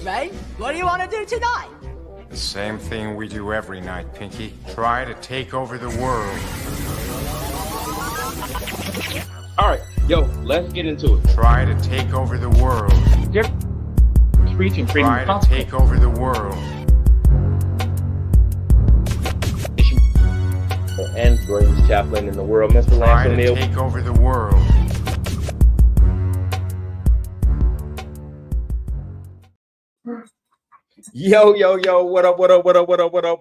right? What do you want to do tonight? The same thing we do every night, Pinky. Try to take over the world. All right, yo, let's get into it. Try to take over the world. Speech and freedom Try to take over the world. And greatest chaplain in the world, Mr. Try Lance to O'Neill. take over the world. Yo, what up,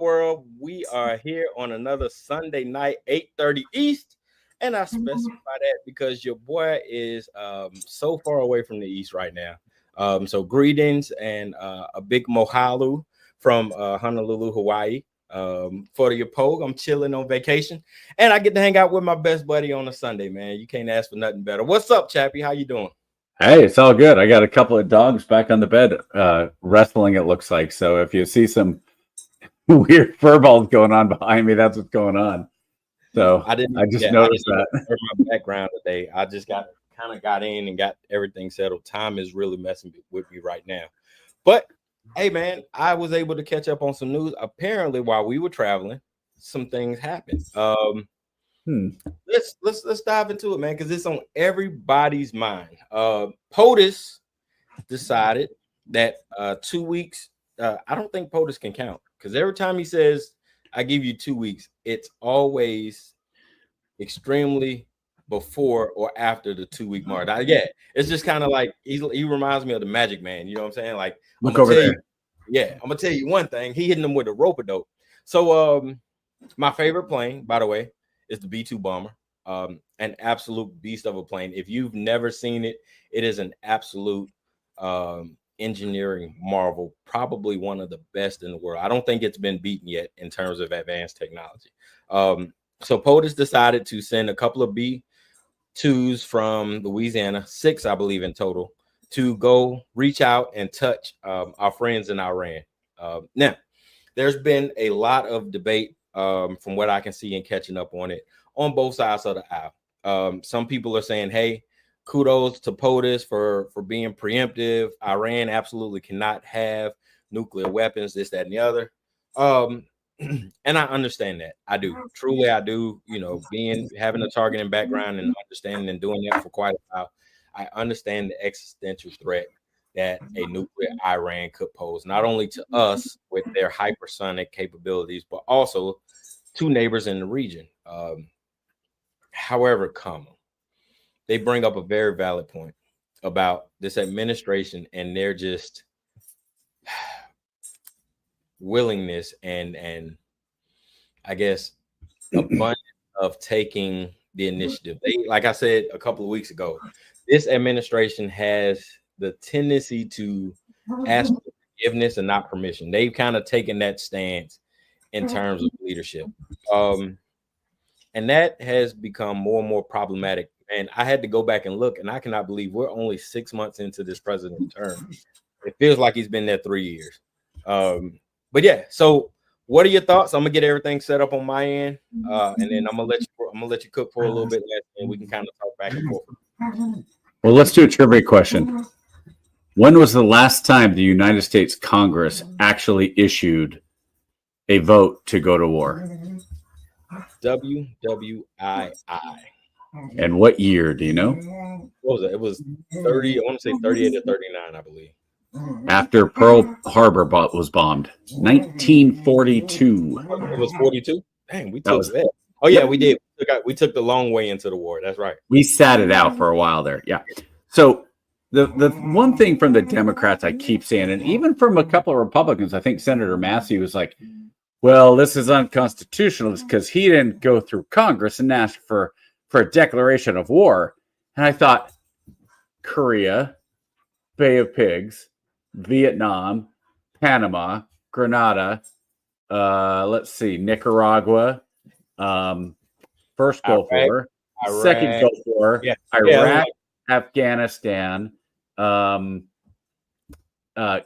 world? We are here on another Sunday night, 8:30 East. And I specify that because your boy is so far away from the East right now. So greetings and a big mahalo from Honolulu, Hawaii. For your pogue, I'm chilling on vacation. And I get to hang out with my best buddy on a Sunday, man. You can't ask for nothing better. What's up, Chappie? How you doing? Hey, it's all good. I got a couple of dogs back on the bed wrestling, it looks like. So if you see some weird fur balls going on behind me, that's what's going on. So I just noticed that. My background today, I just got in and got everything settled. Time is really messing with me right now. But hey, man, I was able to catch up on some news. Apparently, while we were traveling, some things happened. Let's dive into it, man, because it's on everybody's mind. POTUS decided that 2 weeks. I don't think POTUS can count because every time he says, "I give you 2 weeks," it's always extremely before or after the 2 week mark. It's just kind of like he reminds me of the Magic Man. You know what I'm saying? Like, look over there. I'm gonna tell you one thing. He hitting them with a rope-a-dope. So, my favorite plane, by the way, is the B-2 bomber. An absolute beast of a plane. If you've never seen it, it is an absolute engineering marvel, probably one of the best in the world. I don't think it's been beaten yet in terms of advanced technology. So POTUS decided to send a couple of B-2s from Louisiana, 6, I believe, in total, to go reach out and touch our friends in Iran. Now, there's been a lot of debate from what I can see and catching up on it on both sides of the aisle. Some people are saying, hey, kudos to POTUS for being preemptive. Iran absolutely cannot have nuclear weapons, this, that, and the other. And I understand that. I do. Truly, I do. You know, having a targeting background and understanding and doing that for quite a while, I understand the existential threat that a nuclear Iran could pose, not only to us with their hypersonic capabilities, but also to neighbors in the region. However, they bring up a very valid point about this administration and their just willingness and I guess abundance of taking the initiative. They, like I said a couple of weeks ago, this administration has the tendency to ask for forgiveness and not permission. They've kind of taken that stance in terms of leadership. And that has become more and more problematic. And I had to go back and look, and I cannot believe we're only 6 months into this president's term. It feels like he's been there 3 years. But yeah, so what are your thoughts? I'm gonna get everything set up on my end, and then I'm gonna let you cook for a little bit less, and we can kind of talk back and forth. Well, let's do a trivia question. When was the last time the United States Congress actually issued a vote to go to war? WWII. And what year, do you know? What was it? It was 30, I want to say 38 or 39, I believe. After Pearl Harbor was bombed. 1942. It was 42? Dang, we took that. Oh, yeah, we did. We took the long way into the war. That's right. We sat it out for a while there. Yeah. So the one thing from the Democrats I keep saying, and even from a couple of Republicans, I think Senator Massey was like, well, this is unconstitutional because he didn't go through Congress and ask for a declaration of war. And I thought, Korea, Bay of Pigs, Vietnam, Panama, Grenada, let's see, Nicaragua, first Gulf War, second Gulf War, Iraq, Afghanistan,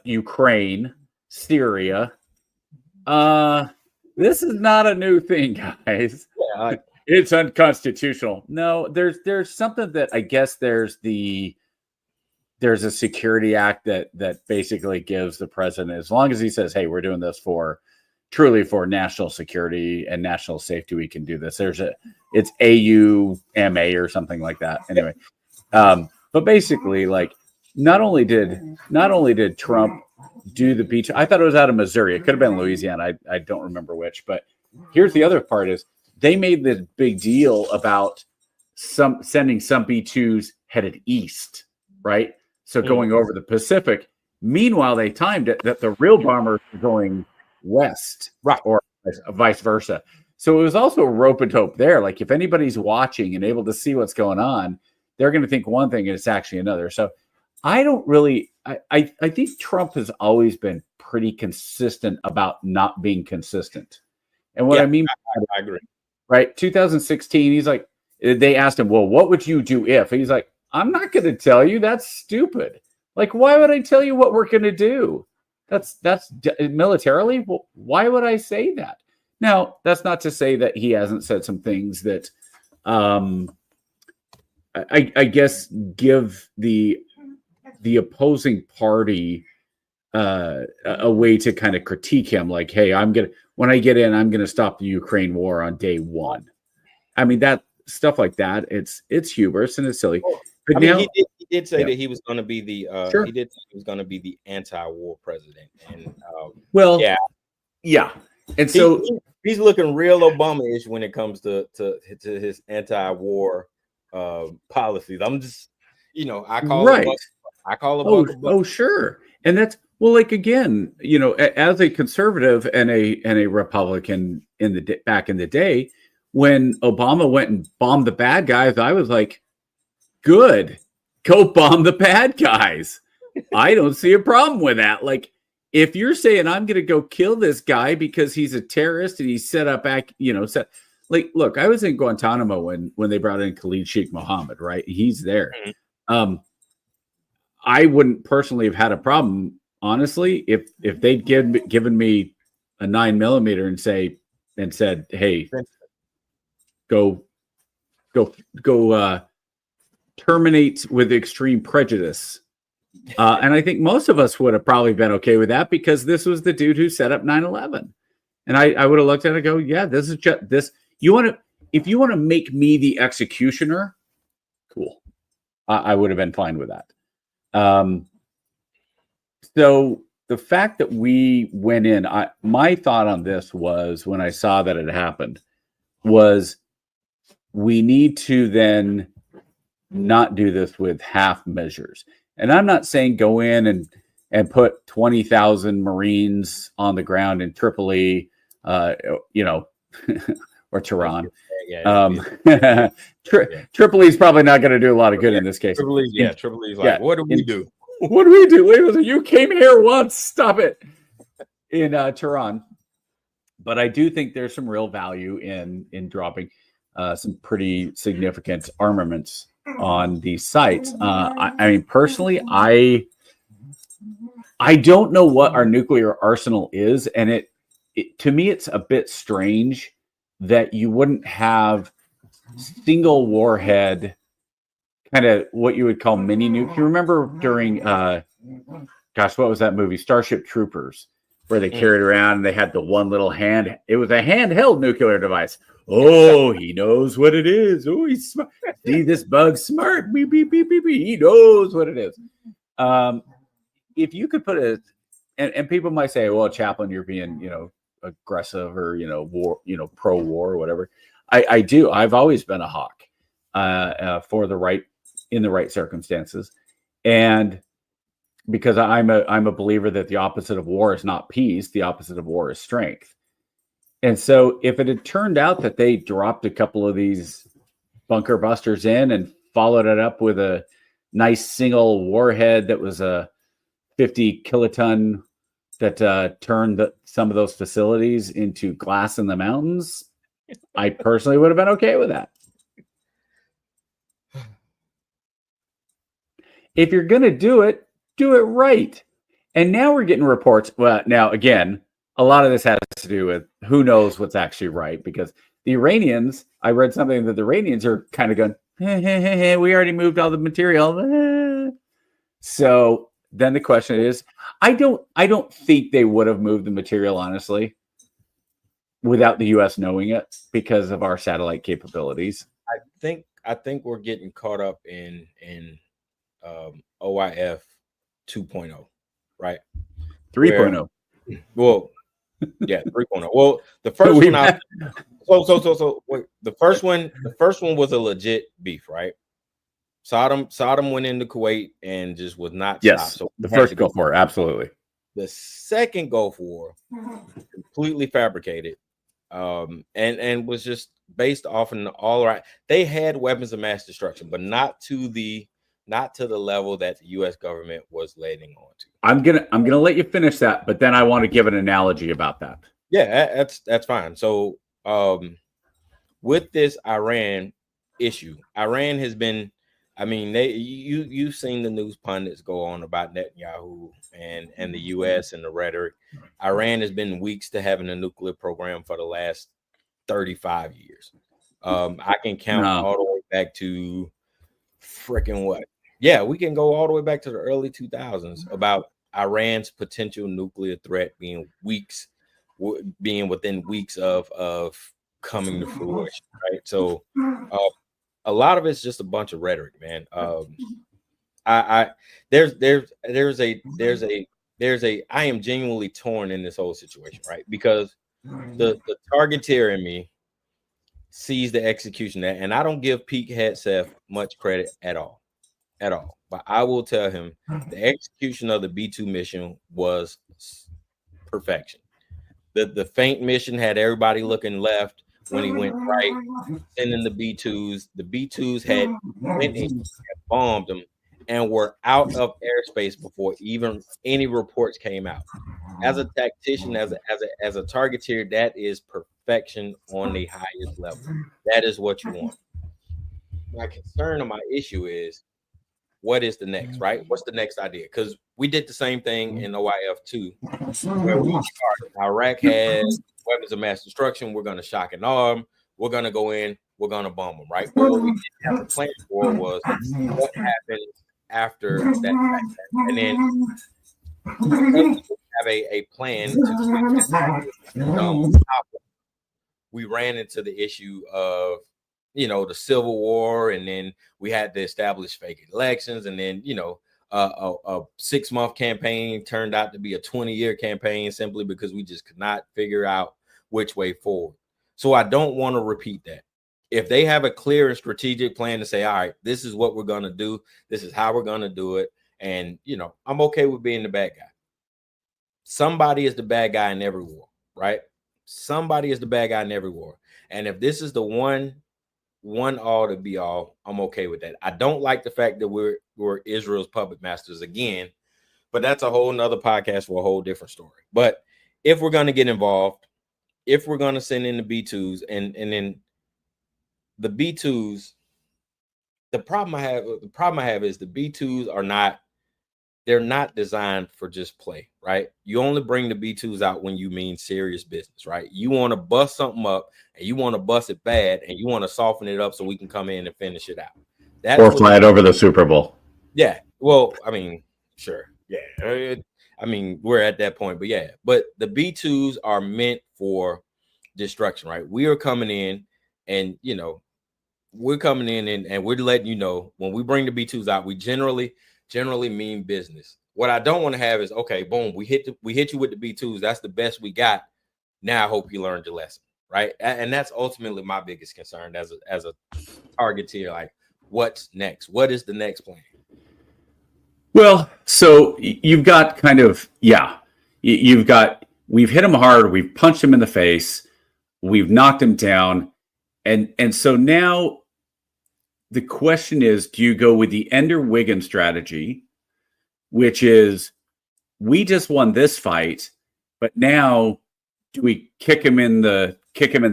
Ukraine, Syria. This is not a new thing, guys. It's unconstitutional. No, there's something that I guess there's there's a security act that basically gives the president, as long as he says, hey, we're doing this truly for national security and national safety, we can do this. It's AUMA or something like that. Anyway, but basically, like, not only did Trump do the beach, I thought it was out of Missouri. It could have been Louisiana. I don't remember which. But here's the other part: is they made this big deal about sending some B-2s headed east, right? So going over the Pacific. Meanwhile, they timed it that the real bombers were going west, right, or vice versa. So it was also a rope and dope there. Like, if anybody's watching and able to see what's going on, they're going to think one thing and it's actually another. So I don't really, I think Trump has always been pretty consistent about not being consistent. And what I mean, I agree. Right. 2016, he's like, they asked him, well, what would you do if? He's like, I'm not going to tell you. That's stupid. Like, why would I tell you what we're going to do? That's militarily. Well, why would I say that? Now, that's not to say that he hasn't said some things that, I guess, give the opposing party a way to kind of critique him. Like, hey, when I get in, I'm gonna stop the Ukraine war on day one. I mean, that stuff like that. It's hubris and it's silly. But he did say that he was going to be the he did say he was going to be the anti-war president, and and so he's looking real Obama-ish when it comes to his anti-war policies. I'm just, I call it a buck. Oh, sure, and that's like, again, as a conservative and a Republican back in the day, when Obama went and bombed the bad guys, I was like, good, go bomb the bad guys. I don't see a problem with that. Like, if you're saying I'm going to go kill this guy because he's a terrorist and he's set up, look, I was in Guantanamo when they brought in Khalid Sheikh Mohammed, right? He's there. Mm-hmm. I wouldn't personally have had a problem, honestly, if they'd given me a 9mm and said, hey, go terminate with extreme prejudice. And I think most of us would have probably been okay with that, because this was the dude who set up 9/11. And I would have looked at it and go, yeah, this is just this. If you want to make me the executioner, cool. I would have been fine with that. So the fact that we went in, my thought on this was, when I saw that it happened, was we need to then not do this with half measures. And I'm not saying go in and put 20,000 Marines on the ground in Tripoli, or Tehran. Tripoli is probably not going to do a lot of good in this case. Tripoli's like, what do we do? What do we do? You came here once. Stop it. In Tehran. But I do think there's some real value in dropping some pretty significant armaments on these sites. I mean, personally, I don't know what our nuclear arsenal is, and it to me, it's a bit strange that you wouldn't have single warhead, kind of what you would call mini nuke. You remember during, what was that movie? Starship Troopers, where they carried around and they had the one little hand. It was a handheld nuclear device. Oh, he knows what it is. Oh, he's smart. See, this bug's smart. Beep, beep, beep, beep, beep. He knows what it is. If you could put and people might say, well, Chaplain, you're being, aggressive or, war, pro-war or whatever. I do. I've always been a hawk for in the right circumstances. And because I'm a believer that the opposite of war is not peace, the opposite of war is strength. And so if it had turned out that they dropped a couple of these bunker busters in and followed it up with a nice single warhead that was a 50 kiloton that turned some of those facilities into glass in the mountains, I personally would have been okay with that. If you're going to do it right. And now we're getting reports. Well, now, again, a lot of this has to do with who knows what's actually right, because the Iranians, I read something that the Iranians are kind of going, hey, we already moved all the material. So then the question is, I don't think they would have moved the material, honestly, without the U.S. knowing it because of our satellite capabilities. I think we're getting caught up in OIF 2.0, right? 3.0. Well, yeah, 3.0. Well, the first one out. So wait, the first one was a legit beef, right? Saddam went into Kuwait and just was not stopped. So the first Gulf War, absolutely. The second Gulf War, completely fabricated, and was just based off an all right. They had weapons of mass destruction, but not to the level that the U.S. government was letting on to. I'm gonna let you finish that, but then I want to give an analogy about that. Yeah, that's fine. So, with this Iran issue, Iran has been. I mean, you've seen the news pundits go on about Netanyahu and the U.S. and the rhetoric. Iran has been weeks to having a nuclear program for the last 35 years. I can count all the way back to freaking what? Yeah, we can go all the way back to the early 2000s about Iran's potential nuclear threat being within weeks of coming to fruition, right? So, a lot of it's just a bunch of rhetoric, man. There's a I am genuinely torn in this whole situation, right? Because the targeteer in me sees the execution that, and I don't give Pete Hegseth much credit at all. But I will tell him the execution of the B2 mission was perfection. The feint mission had everybody looking left when he went right, sending the B2s. The B2s had went and bombed them and were out of airspace before even any reports came out. As a tactician, as a targeteer, that is perfection on the highest level. That is what you want. My concern or my issue is, what is the next, right? What's the next idea? Because we did the same thing in OIF 2, where we started. Iraq has weapons of mass destruction. We're going to shock and arm. We're going to go in. We're going to bomb them, right? But what we didn't have a plan for was what happens after that. And then have a plan to we ran into the issue of the Civil War, and then we had to establish fake elections, and then a 6-month campaign turned out to be a 20-year campaign simply because we just could not figure out which way forward. So I don't want to repeat that. If they have a clear and strategic plan to say, all right, this is what we're going to do, this is how we're going to do it, and I'm okay with being the bad guy. Somebody is the bad guy in every war, right? Somebody is the bad guy in every war. And if this is the one all to be all, I'm okay with that. I don't like the fact that we're Israel's puppet masters again, but that's a whole nother podcast for a whole different story. But if we're going to get involved, if we're going to send in the B2s and then the B2s, the problem I have is the B2s they're not designed for just play, right? You only bring the B2s out when you mean serious business, right? You want to bust something up and you want to bust it bad and you want to soften it up so we can come in and finish it out. Or fly it over the Super Bowl. Yeah. Well, I mean, sure. Yeah. I mean, we're at that point, but yeah. But the B2s are meant for destruction, right? We are coming in and, we're coming in and we're letting you know when we bring the B2s out, we generally mean business. What I don't want to have is, okay, boom, we hit you with the B2s. That's the best we got. Now I hope you learned your lesson, right? And that's ultimately my biggest concern as a targeteer. Like, what's next? What is the next plan? Well, so you've got we've hit him hard, we've punched him in the face, we've knocked him down, and so now the question is, do you go with the Ender Wiggin strategy, which is we just won this fight, but now do we kick him in the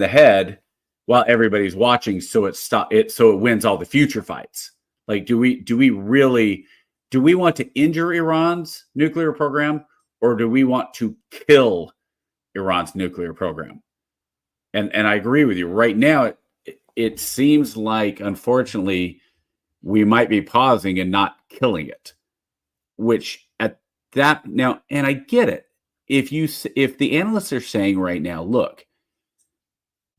head while everybody's watching so it wins all the future fights? Like, do we want to injure Iran's nuclear program, or do we want to kill Iran's nuclear program? And I agree with you. Right now, it seems like, unfortunately, we might be pausing and not killing it. which at that now, and I get it. If the analysts are saying right now, look,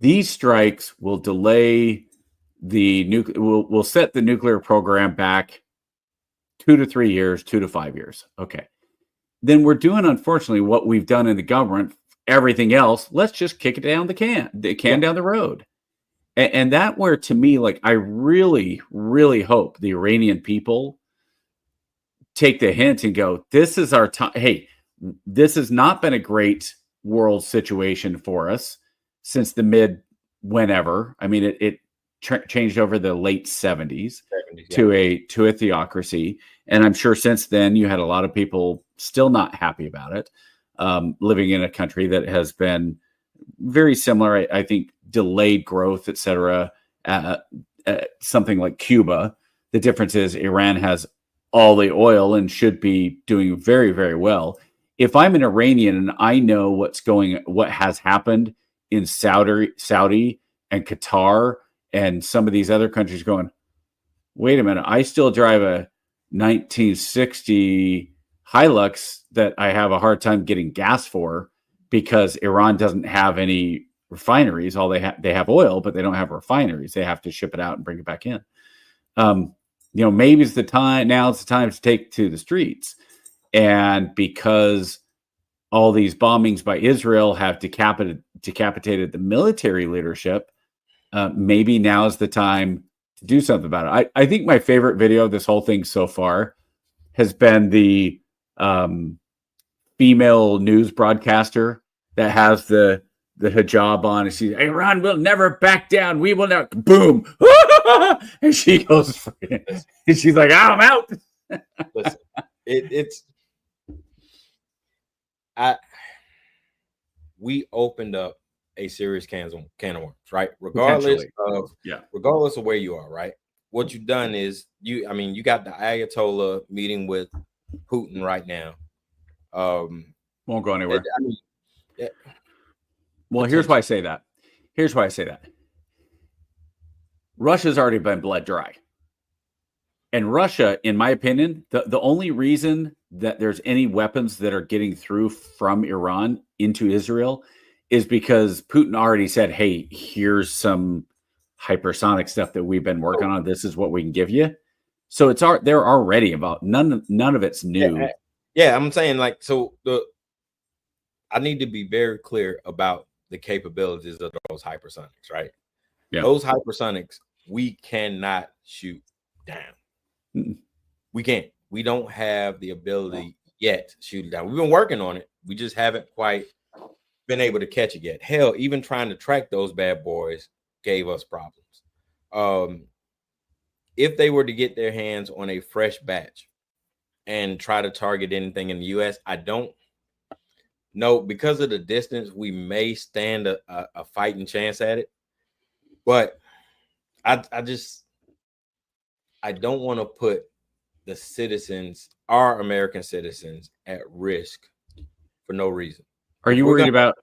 these strikes will delay will set the nuclear program back 2 to 3 years, 2 to 5 years. Okay. Then we're doing, unfortunately, what we've done in the government. Everything else, let's just kick it down the can down the road. And that where, to me, like, I really, really hope the Iranian people take the hint and go, this is our time. Hey, this has not been a great world situation for us since the whenever. I mean, it changed over the late 70s to a theocracy. And I'm sure since then you had a lot of people still not happy about it, living in a country that has been very similar, I think, delayed growth, et cetera, something like Cuba. The difference is Iran has all the oil and should be doing very, very well. If I'm an Iranian and I know what has happened in Saudi and Qatar and some of these other countries, going, wait a minute, I still drive a 1960 Hilux that I have a hard time getting gas for because Iran doesn't have any refineries. All they have oil, but they don't have refineries. They have to ship it out and bring it back in. Maybe it's the time. Now it's the time to take to the streets. And because all these bombings by Israel have decapitated the military leadership, maybe now is the time to do something about it. I think my favorite video of this whole thing so far has been the female news broadcaster that has the hijab on, and she's, Iran will never back down. We will not. Boom. And she goes, and she's like, I'm out. Listen, we opened up a serious can of worms, right? Regardless of where you are, right? What you've done is you got the Ayatollah meeting with Putin right now. Won't go anywhere. Well, here's why I say that. Russia's already been bled dry. And Russia, in my opinion, the only reason that there's any weapons that are getting through from Iran into Israel is because Putin already said, hey, here's some hypersonic stuff that we've been working on. This is what we can give you. So they're already about none of it's new. Yeah, I'm saying, like, so I need to be very clear about the capabilities of those hypersonics, right? Yeah. Those hypersonics we cannot shoot down. Mm-mm. We can't. We don't have the ability yet to shoot it down. We've been working on it. We just haven't quite been able to catch it yet. Hell, even trying to track those bad boys gave us problems. If they were to get their hands on a fresh batch and try to target anything in the U.S., I don't know. Because of the distance, we may stand a fighting chance at it. But I don't want to put the citizens, our American citizens, at risk for no reason. Are you worried about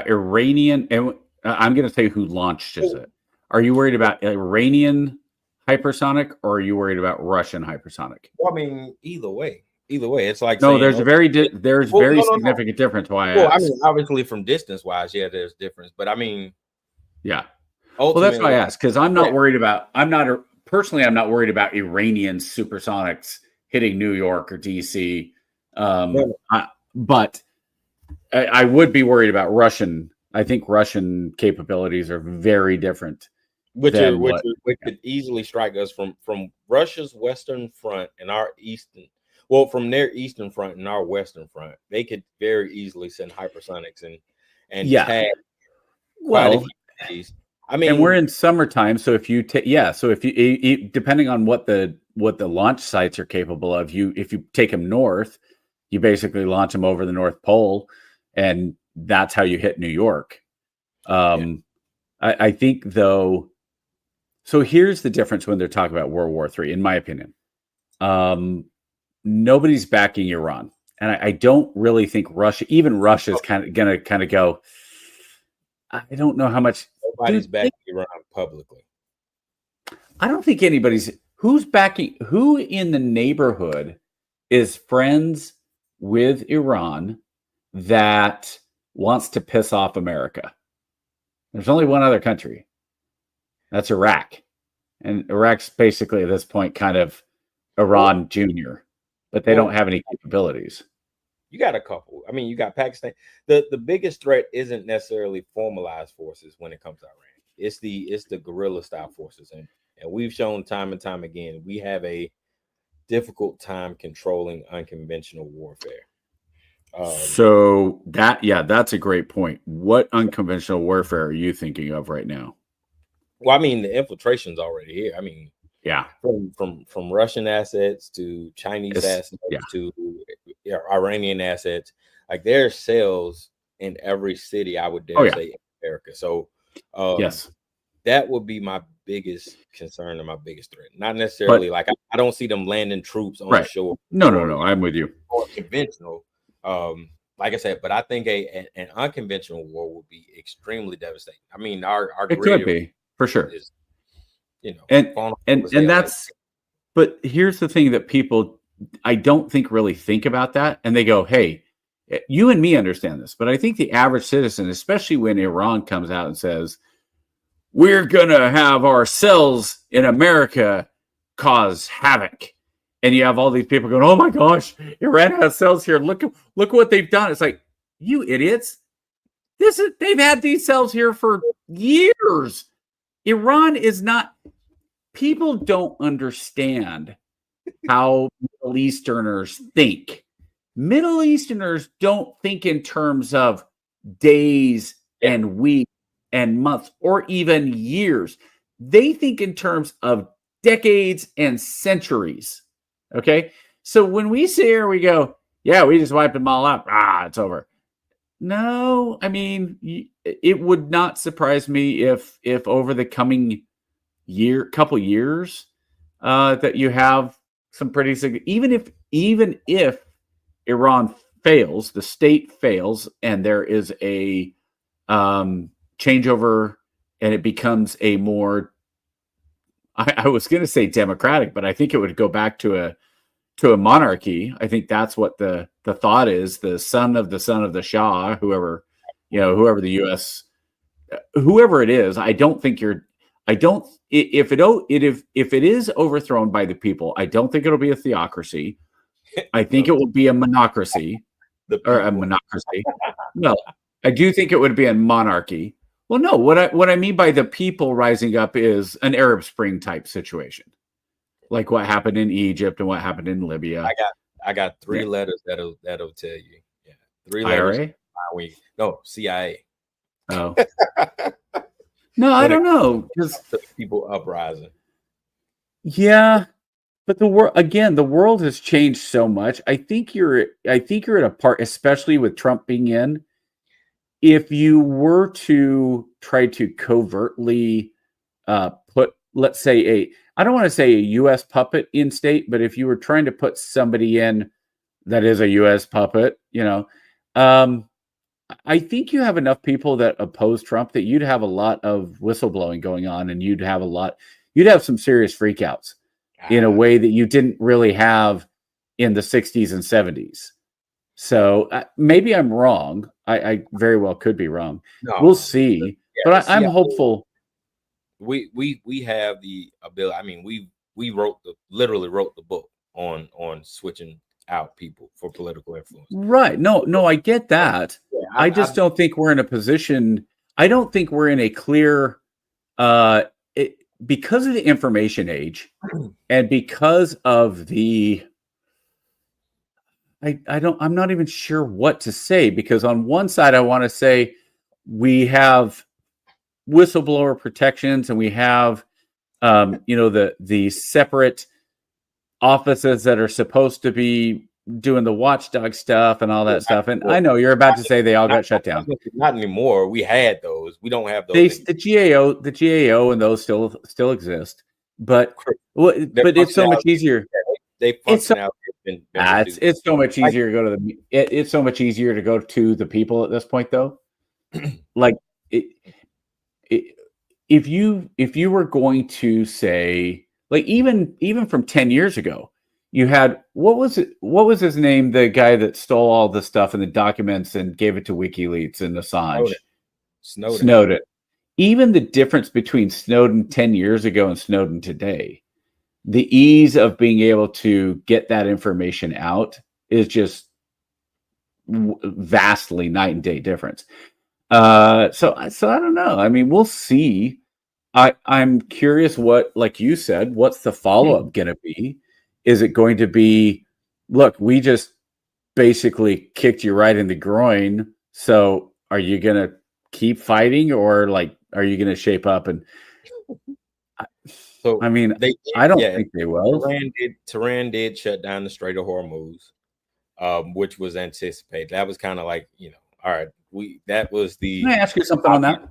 Iranian? And I'm going to say who launched it. Are you worried about Iranian hypersonic, or are you worried about Russian hypersonic? Well, I mean, either way, it's like no. There's a very significant difference. Why? Well, I mean, obviously from distance wise, yeah, there's difference. But I mean, yeah. Well, that's why I asked, because I'm not worried about. I'm not worried about Iranian supersonics hitting New York or DC. But I would be worried about Russian. I think Russian capabilities are very different. Which could easily strike us from Russia's western front and our eastern. Well, from their eastern front and our western front, they could very easily send hypersonics and tag. Well, I mean, and we're in summertime, so if you depending on what the launch sites are capable of, if you take them north, you basically launch them over the North Pole, and that's how you hit New York. I think though. So here's the difference when they're talking about World War III, in my opinion. Nobody's backing Iran, and I don't really think Russia. Even Russia's kind of go. I don't know how much. Nobody's backing Iran publicly. I don't think anybody's. Who's backing? Who in the neighborhood is friends with Iran that wants to piss off America. There's only one other country. That's Iraq. And Iraq's basically at this point kind of Iran Junior, but they don't have any capabilities. You got a couple. I mean, you got Pakistan. The biggest threat isn't necessarily formalized forces when it comes to Iran. It's the guerrilla style forces. And we've shown time and time again, we have a difficult time controlling unconventional warfare. So that's a great point. What unconventional warfare are you thinking of right now? Well, I mean, the infiltration's already here. I mean, yeah, from Russian assets to Chinese assets to Iranian assets. Like there are cells in every city, I would dare say, in America. So yes, that would be my biggest concern and my biggest threat. Not necessarily like I don't see them landing troops on the shore. No, I'm with you. Or conventional. Like I said, but I think an unconventional war would be extremely devastating. I mean, our it could be for sure. Is, and that's. But here's the thing that people, I don't think really think about that, and they go, "Hey, you and me understand this," but I think the average citizen, especially when Iran comes out and says, "We're gonna have our cells in America cause havoc," and you have all these people going, "Oh my gosh, Iran has cells here. Look what they've done." It's like, you idiots! They've had these cells here for years. Iran is not. People don't understand how Middle Easterners think. Middle Easterners don't think in terms of days and weeks and months or even years. They think in terms of decades and centuries. Okay? So when we sit here, we go, yeah, we just wiped them all out. It's over. No, I mean, it would not surprise me if over the coming couple years, that you have some pretty significant, even if Iran fails, the state fails, and there is a changeover, and it becomes a more, I was going to say democratic, but I think it would go back to a monarchy. I think that's what the thought is. The son of the Shah, whoever the U.S., whoever it is. If it is overthrown by the people, I don't think it'll be a theocracy. I think it will be a monocracy or a monocracy. No, I do think it would be a monarchy. Well, no, what I mean by the people rising up is an Arab Spring type situation, like what happened in Egypt and what happened in Libya. I got three letters that'll tell you. Yeah, 3 letters. IRA? No, CIA. Oh. No, I don't know. People uprising. Yeah, but the world has changed so much. I think you're at a part, especially with Trump being in. If you were to try to covertly put, let's say, I don't want to say a U.S. puppet in state, but if you were trying to put somebody in that is a U.S. puppet, I think you have enough people that oppose Trump that you'd have a lot of whistleblowing going on, and you'd have some serious freakouts in a way that you didn't really have in the 60s and 70s. So maybe I'm wrong. I very well could be wrong. No, we'll see. Yeah, but I'm hopeful. We have the ability. I mean, we literally wrote the book on switching out people for political influence. Right. No, I get that. Yeah, I just don't think we're in a position. I don't think we're in a clear, because of the information age and because of the, I'm not even sure what to say, because on one side, I want to say we have whistleblower protections and we have, the separate offices that are supposed to be doing the watchdog stuff and all that stuff. And I know you're about to say they all got shut down. Not anymore. We had those. We don't have those. The GAO and those still exist, but it's so much easier. They function out. It's so much easier to go to it's so much easier to go to the people at this point, though. Like if you were going to say, like, even from 10 years ago, You had what was it? What was his name? The guy that stole all the stuff and the documents and gave it to WikiLeaks and Assange. Snowden. Even the difference between Snowden 10 years ago and Snowden today, the ease of being able to get that information out is just vastly night and day difference. So I don't know. I mean, we'll see. I'm curious what, like you said, what's the follow-up going to be? Is it going to be, look, we just basically kicked you right in the groin. So are you going to keep fighting, or like, are you going to shape up? And so I mean, I don't think they will. Tehran did shut down the Strait of Hormuz, which was anticipated. That was kind of like, all right, that was the. Can I ask you something on that?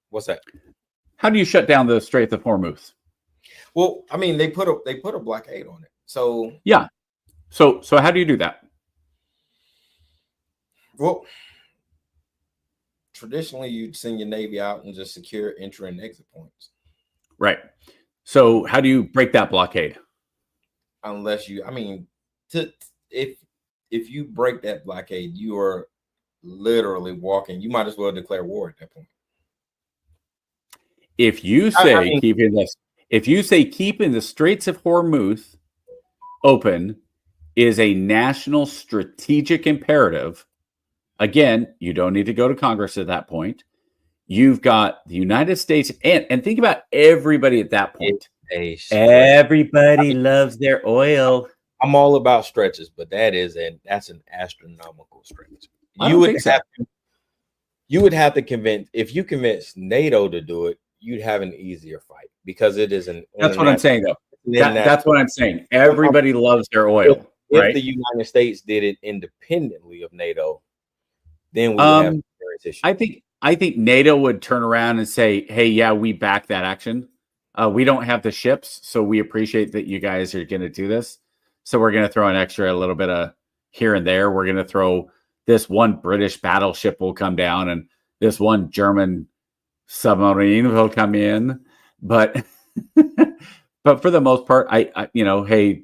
What's that? How do you shut down the Strait of Hormuz? Well, I mean, they put a blockade on it. So yeah. So how do you do that? Well, traditionally you'd send your Navy out and just secure entry and exit points. Right. So how do you break that blockade? Unless if you break that blockade, you are literally walking. You might as well declare war at that point. If you say keeping the Straits of Hormuz open is a national strategic imperative, again, you don't need to go to Congress at that point. You've got the United States, and think about everybody at that point. Everybody loves their oil. I'm all about stretches, but that's an astronomical stretch. You would have to convince, if you convince NATO to do it, you'd have an easier fight, because it is an. That's what I'm saying, though. That's what I'm saying. Everybody loves their oil. If the United States did it independently of NATO, then we would have a serious issue. I think NATO would turn around and say, "Hey, yeah, we back that action. We don't have the ships, so we appreciate that you guys are going to do this. So we're going to throw an extra, a little bit of here and there. We're going to throw this one British battleship will come down, and this one German submarine will come in, but for the most part, hey,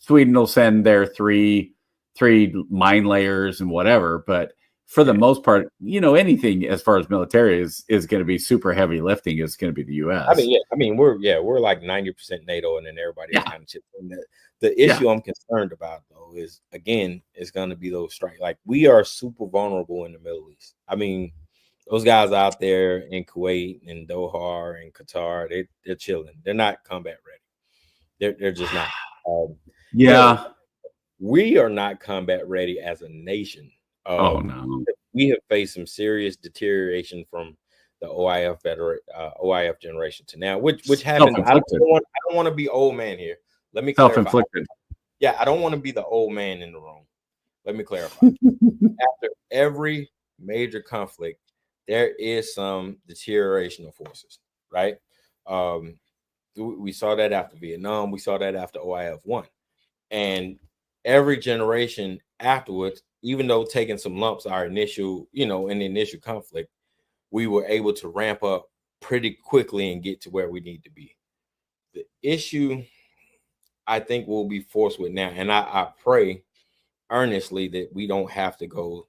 Sweden will send their three mine layers and whatever, but for the most part, anything as far as military is going to be super heavy lifting is going to be the U.S. We're like 90% NATO, and then everybody else kind of chips in. The issue I'm concerned about, though, is, again, it's going to be those strikes. Like, we are super vulnerable in the Middle East. I mean, those guys out there in Kuwait and Doha and Qatar, they're chilling. They're not combat ready. They're just not. We are not combat ready as a nation. No. We have faced some serious deterioration from the OIF generation to now, which happened. I don't want to be old man here. Let me clarify. Self-inflicted. Yeah, I don't want to be the old man in the room. Let me clarify. After every major conflict, there is some deterioration of forces, right? We saw that after Vietnam. We saw that after OIF 1. And every generation afterwards, even though taking some lumps our initial, in the initial conflict, we were able to ramp up pretty quickly and get to where we need to be. The issue I think we'll be forced with now, and I pray earnestly that we don't have to go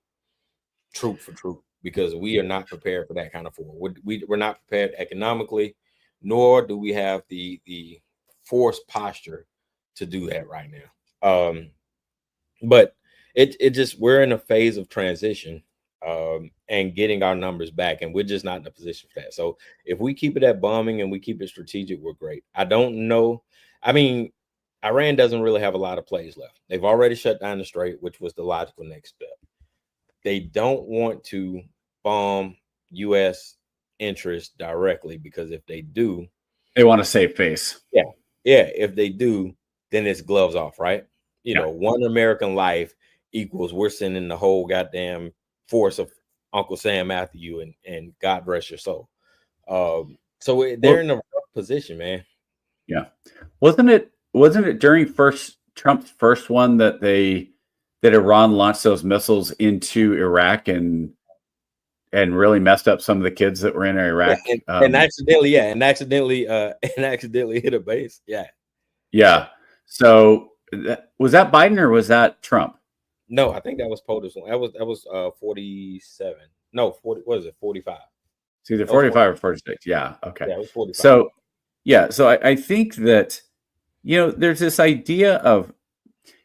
troop for troop, because we are not prepared for that kind of war. We're not prepared economically, nor do we have the force posture to do that right now. But it just, we're in a phase of transition and getting our numbers back, and we're just not in a position for that. So if we keep it at bombing and we keep it strategic, we're great. I don't know. I mean, Iran doesn't really have a lot of plays left. They've already shut down the Strait, which was the logical next step. They don't want to bomb U.S. interests directly, because if they do, they want to save face. Yeah. If they do, then it's gloves off, right? One American life equals we're sending the whole goddamn force of Uncle Sam after you, and God rest your soul. So they're in a rough position, man. Yeah. Wasn't it during Trump's first one that Iran launched those missiles into Iraq and really messed up some of the kids that were in Iraq, and accidentally hit a base. Yeah. So Was that Biden or was that Trump? No, I think that was POTUS one. That was 47. No, 40. What is it? 45. It's either 45 or 46. Yeah. Okay. Yeah, it was 45. So I think that, there's this idea of,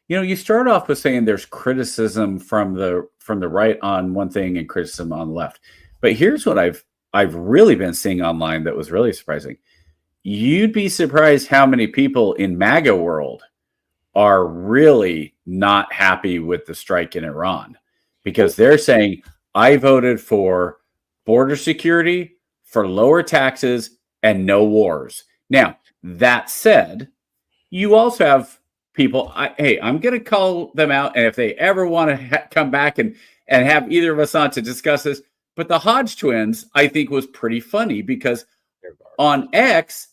you start off with saying there's criticism from the right on one thing and criticism on the left. But here's what I've really been seeing online that was really surprising. You'd be surprised how many people in MAGA world are really not happy with the strike in Iran, because they're saying, I voted for border security, for lower taxes, and no wars. Now, that said, you also have people, I'm going to call them out, and if they ever want to come back and have either of us on to discuss this, but the Hodge twins, I think, was pretty funny, because on X,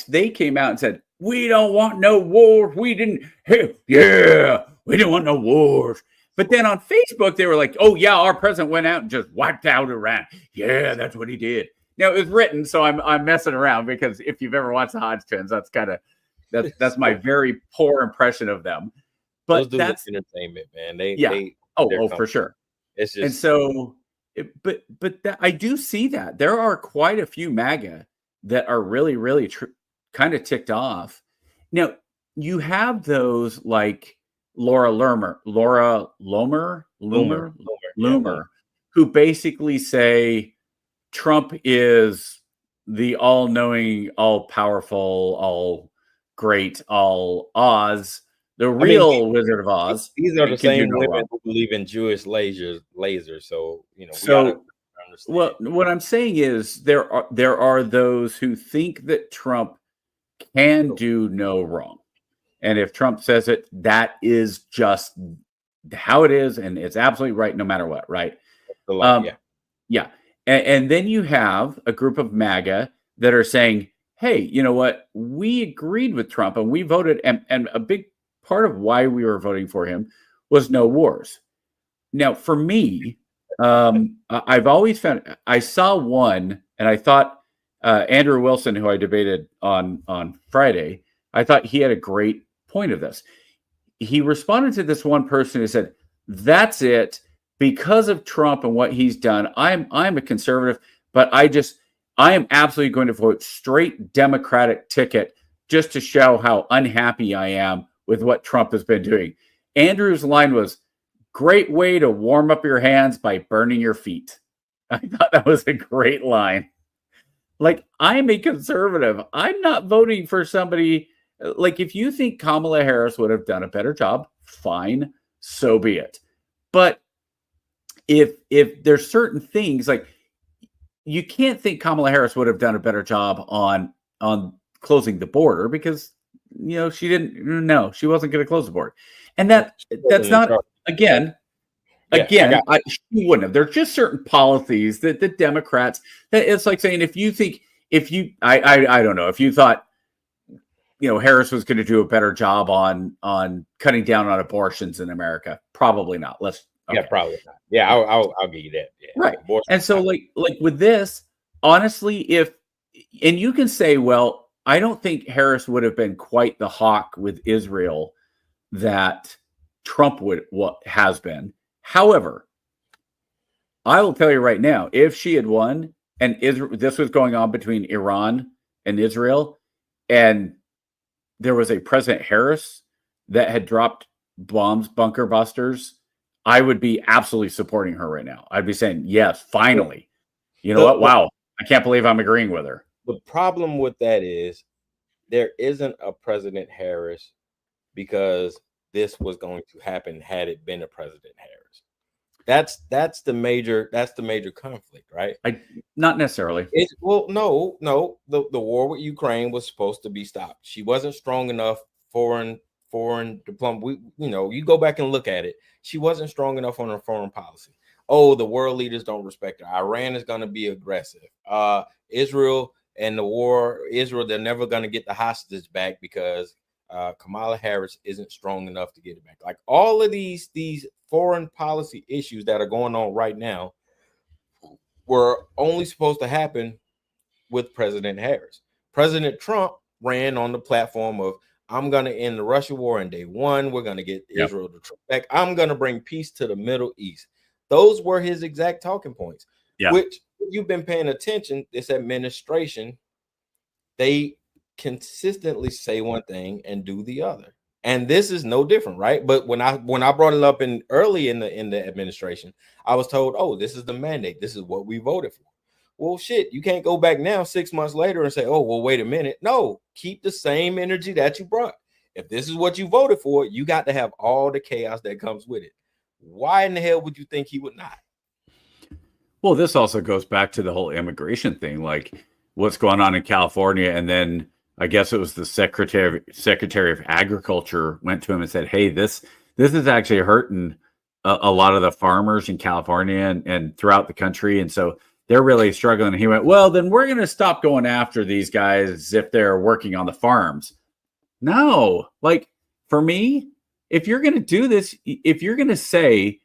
they came out and said, we don't want no wars. We didn't want no wars. But then on Facebook, they were like, oh, yeah, our president went out and just wiped out Iran. Yeah, that's what he did. Now, it was written, so I'm messing around, because if you've ever watched the Hodge twins, that's my very poor impression of them. But that's entertainment, man. For sure. It's just, and so, I do see that there are quite a few MAGA that are really, really kind of ticked off. Now, you have those like Laura Loomer, who basically say Trump is the all-knowing, all-powerful, all great, all Oz, the real Wizard of Oz. These are the same women who believe in Jewish lasers. So well, what I'm saying is there are those who think that Trump can do no wrong, and if Trump says it, that is just how it is, and it's absolutely right no matter what, right? Yeah. And then you have a group of MAGA that are saying, hey, you know what? We agreed with Trump and we voted, and a big part of why we were voting for him was no wars. Now, for me, I've always found, I saw one, and I thought Andrew Wilson, who I debated on Friday, I thought he had a great point of this. He responded to this one person who said, that's it. Because of Trump and what he's done, I'm a conservative, but I am absolutely going to vote straight Democratic ticket just to show how unhappy I am with what Trump has been doing. Andrew's line was, great way to warm up your hands by burning your feet. I thought that was a great line. Like, I'm a conservative. I'm not voting for somebody. Like, if you think Kamala Harris would have done a better job, fine, so be it. But if there's certain things, like, you can't think Kamala Harris would have done a better job on closing the border, because she wasn't going to close the border, and that's not again. She wouldn't have. There's just certain policies that the Democrats, that it's like saying, I don't know, if you thought Harris was going to do a better job on cutting down on abortions in America, probably not. Yeah, probably not. Yeah, I'll give you that. Yeah. Right. And so like with this, honestly, and you can say, well, I don't think Harris would have been quite the hawk with Israel that Trump has been. However, I will tell you right now, if she had won and this was going on between Iran and Israel, and there was a President Harris that had dropped bombs, bunker busters, I would be absolutely supporting her right now. I'd be saying, yes, finally. You know what? Wow. I can't believe I'm agreeing with her. The problem with that is there isn't a President Harris, because this was going to happen had it been a President Harris. That's the major conflict, right? Not necessarily. No. The war with Ukraine was supposed to be stopped. She wasn't strong enough. Foreign diplomacy. You go back and look at it. She wasn't strong enough on her foreign policy. Oh, the world leaders don't respect her. Iran is going to be aggressive. Israel and the war. They're never going to get the hostages back because Kamala Harris isn't strong enough to get it back. Like, all of these foreign policy issues that are going on right now were only supposed to happen with President Harris. President Trump ran on the platform of, I'm going to end the Russia war on day one. We're going to get Israel to Trump back. I'm going to bring peace to the Middle East. Those were his exact talking points, which if you've been paying attention, this administration, they consistently say one thing and do the other. And this is no different, right? But when I brought it up early in the administration, I was told, oh, this is the mandate. This is what we voted for. Well, shit, you can't go back now 6 months later and say, oh, well, wait a minute. No, keep the same energy that you brought. If this is what you voted for, you got to have all the chaos that comes with it. Why in the hell would you think he would not? Well, this also goes back to the whole immigration thing, like what's going on in California. And then I guess it was the Secretary of Agriculture went to him and said, hey, this is actually hurting a lot of the farmers in California and throughout the country. And so they're really struggling. And he went, well, then we're going to stop going after these guys if they're working on the farms. No, like for me, if you're going to do this, if you're going to say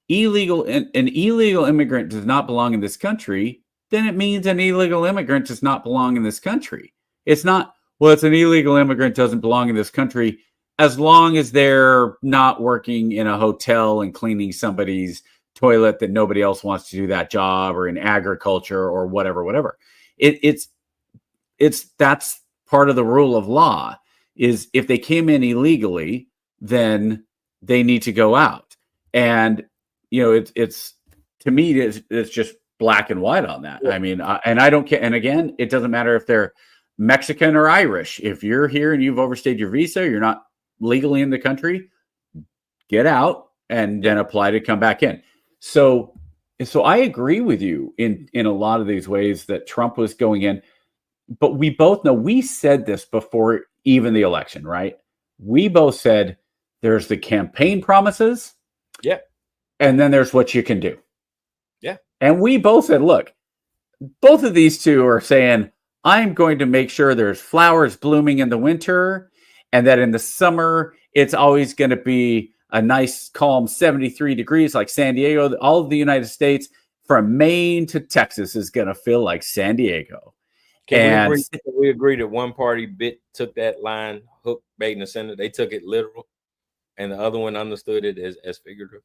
an illegal immigrant does not belong in this country, then it means an illegal immigrant does not belong in this country. It's not, well, it's an illegal immigrant doesn't belong in this country as long as they're not working in a hotel and cleaning somebody's toilet that nobody else wants to do that job, or in agriculture or whatever. It's that's part of the rule of law, is if they came in illegally, then they need to go out. And, you know, it's to me, it's just black and white on that. Yeah. I mean, and I don't care. And again, it doesn't matter if they're Mexican or Irish. If you're here and you've overstayed your visa, you're not legally in the country, get out and then apply to come back in. So I agree with you in a lot of these ways that Trump was going in, but we both know, we said this before even the election, right? We both said there's the campaign promises. Yeah. And then there's what you can do. Yeah. And we both said, look, both of these two are saying, I'm going to make sure there's flowers blooming in the winter, and that in the summer, it's always going to be a nice, calm 73 degrees like San Diego. All of the United States, from Maine to Texas, is going to feel like San Diego. Can we agree that one party took that line, hook, bait, and the center? They took it literal, and the other one understood it as figurative.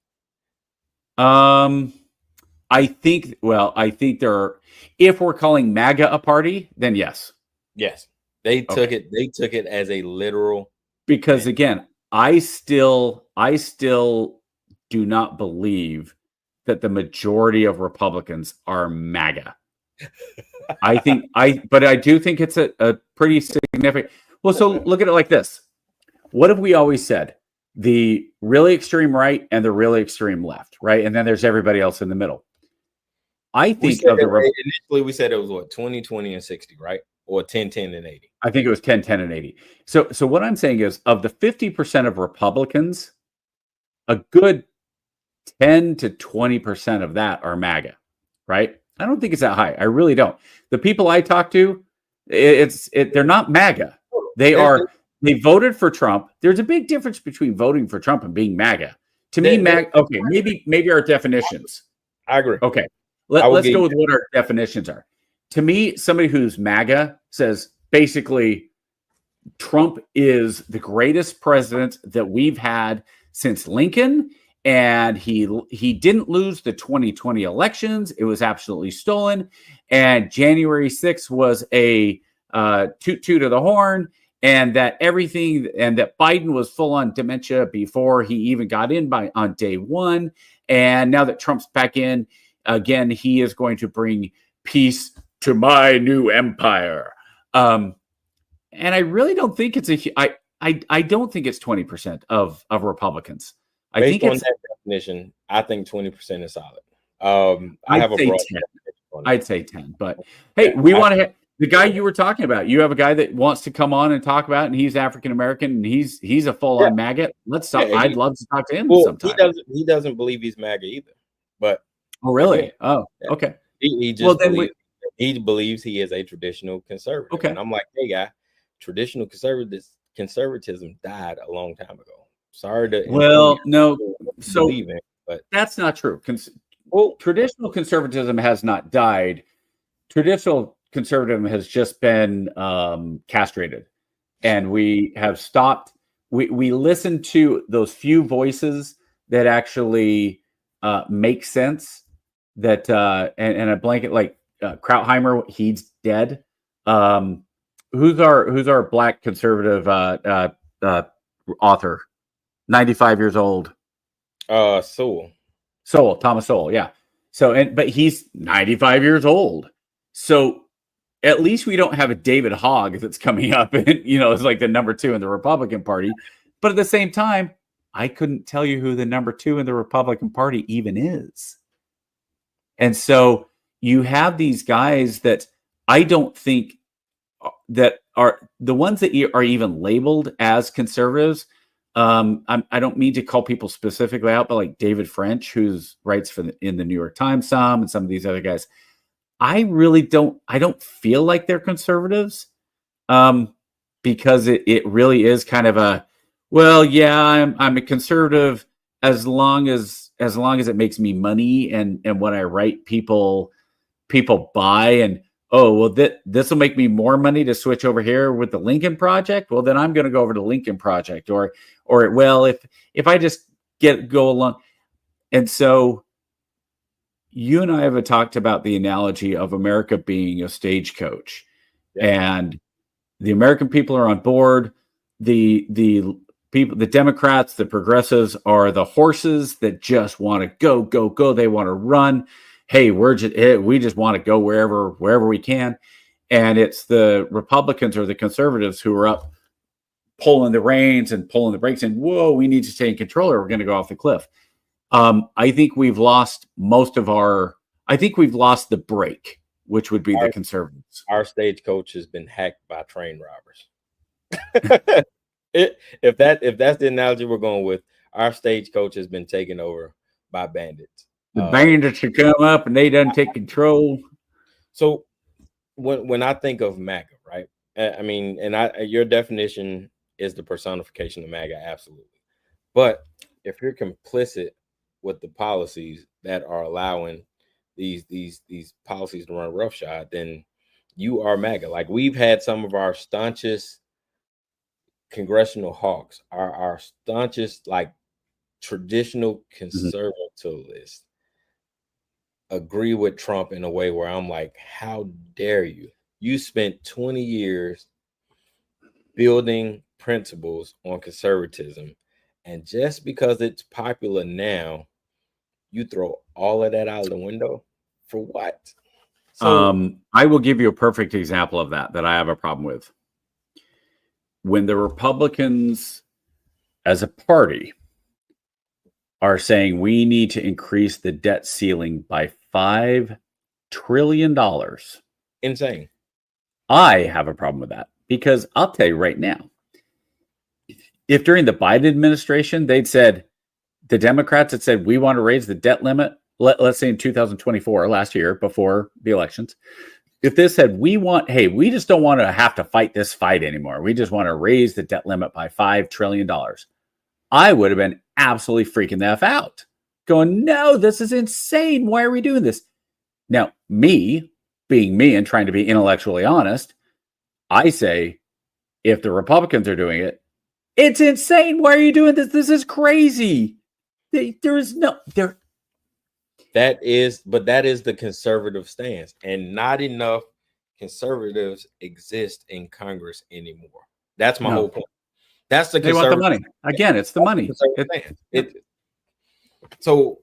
I think if we're calling MAGA a party, then yes. Yes. They took it as a literal. Because again, I still do not believe that the majority of Republicans are MAGA. But I do think it's a pretty significant. Well, so look at it like this. What have we always said? The really extreme right and the really extreme left, right? And then there's everybody else in the middle. I think initially we said it was what, 20, 20, and 60, right? Or 10, 10, and 80. I think it was 10, 10, and 80. So what I'm saying is, of the 50% of Republicans, a good 10 to 20% of that are MAGA, right? I don't think it's that high. I really don't. The people I talk to, they're not MAGA. They voted for Trump. There's a big difference between voting for Trump and being MAGA. To me, MAGA. Okay, maybe our definitions. I agree. Okay, let's go with what our definitions are. To me, somebody who's MAGA says basically Trump is the greatest president that we've had since Lincoln, and he didn't lose the 2020 elections. It was absolutely stolen, and January 6th was a toot to the horn, and that everything, and that Biden was full on dementia before he even got in on day one, and now that Trump's back in again, he is going to bring peace to my new empire. And I really don't think it's I don't think it's 20% of Republicans. Based on that definition, I think 20% is solid. I'd say 10, but hey, we want to the guy you were talking about. You have a guy that wants to come on and talk about, and he's African American, and he's a full-on MAGA. Let's talk. Yeah, I'd love to talk to him sometime. He doesn't believe he's MAGA either. But really? Oh, okay. He just he believes he is a traditional conservative. Okay. And I'm like, hey, guy, traditional conservatism died a long time ago. Sorry to but that's not true. Traditional conservatism has not died. Traditional conservatism has just been castrated. and we have stopped. We listen to those few voices that actually make sense. That and a blanket like Krautheimer, he's dead. Who's our black conservative author? 95 years old. Thomas Sowell, yeah. So but he's 95 years old. So at least we don't have a David Hogg that's coming up and it's like the number 2 in the Republican Party. But at the same time, I couldn't tell you who the number 2 in the Republican Party even is. And so you have these guys that I don't think that are the ones that are even labeled as conservatives. I don't mean to call people specifically out, but like David French, who's writes in the New York Times and some of these other guys, I don't feel like they're conservatives, because it really is kind of a, well, yeah, I'm a conservative as long as it makes me money and when I write people buy, and oh, well, this will make me more money to switch over here with the Lincoln Project. Well, then I'm going to go over to Lincoln Project, or well, if I just go along. And so you and I have talked about the analogy of America being a stagecoach, and the American people are on board. The people, the Democrats, the progressives are the horses that just want to go. They want to run. Hey, we just want to go wherever we can. And it's the Republicans or the conservatives who are up pulling the reins and pulling the brakes and, whoa, we need to stay in control or we're going to go off the cliff. I think we've lost the break, which would be the conservatives. Our stagecoach has been hacked by train robbers. If that's the analogy we're going with, our stagecoach has been taken over by bandits. The bandits should come up and they done take control. So when I think of MAGA, right? I mean, your definition is the personification of MAGA, absolutely. But if you're complicit with the policies that are allowing these policies to run roughshod, then you are MAGA. Like, we've had some of our staunchest congressional hawks, our staunchest, like, traditional conservativists agree with Trump in a way where I'm like, how dare you? You spent 20 years building principles on conservatism, and just because it's popular now, you throw all of that out of the window for what? So, I will give you a perfect example of that I have a problem with. When the Republicans as a party are saying we need to increase the debt ceiling by $5 trillion. Insane. I have a problem with that, because I'll tell you right now, if during the Biden administration, the Democrats had said, we want to raise the debt limit, let's say in 2024, last year, before the elections, if this said, we just don't want to have to fight this fight anymore. We just want to raise the debt limit by $5 trillion. I would have been absolutely freaking the F out, going, no, this is insane. Why are we doing this? Now, me being me and trying to be intellectually honest, I say, if the Republicans are doing it, it's insane. Why are you doing this? This is crazy. There is no there. That is the conservative stance, and not enough conservatives exist in Congress anymore. That's my whole point. That's the they want the money. Again, it's the money. So,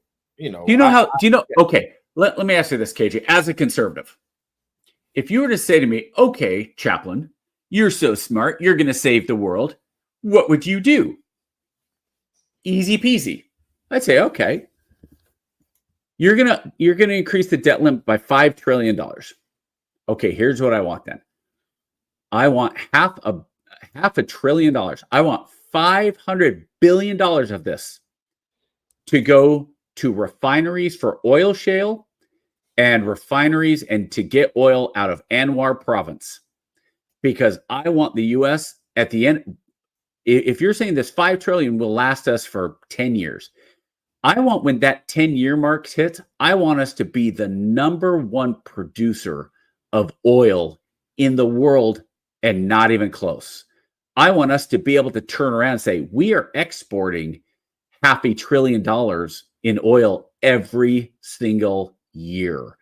okay, let me ask you this, KJ, as a conservative, if you were to say to me, okay, Chaplain, you're so smart, you're going to save the world, what would you do? Easy peasy. I'd say, okay, you're gonna increase the debt limit by $5 trillion. Okay, here's what I want then. I want half a trillion dollars. I want $500 billion of this to go to refineries for oil shale and refineries and to get oil out of Anwar province. Because I want the U.S. at the end, if you're saying this $5 trillion will last us for 10 years, I want, when that 10-year mark hits, I want us to be the number one producer of oil in the world, and not even close. I want us to be able to turn around and say, we are exporting $500 billion in oil every single year.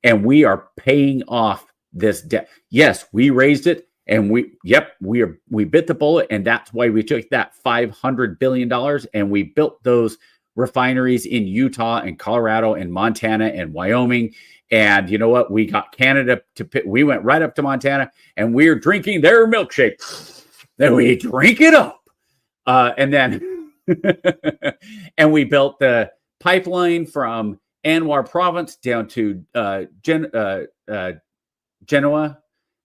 And we are paying off this debt. Yes, we raised it, and we bit the bullet, and that's why we took that $500 billion and we built those refineries in Utah and Colorado and Montana and Wyoming. And you know what? We got Canada we went right up to Montana, and we're drinking their milkshake. Then we drink it up. And then and we built the pipeline from Anwar province down to Genoa.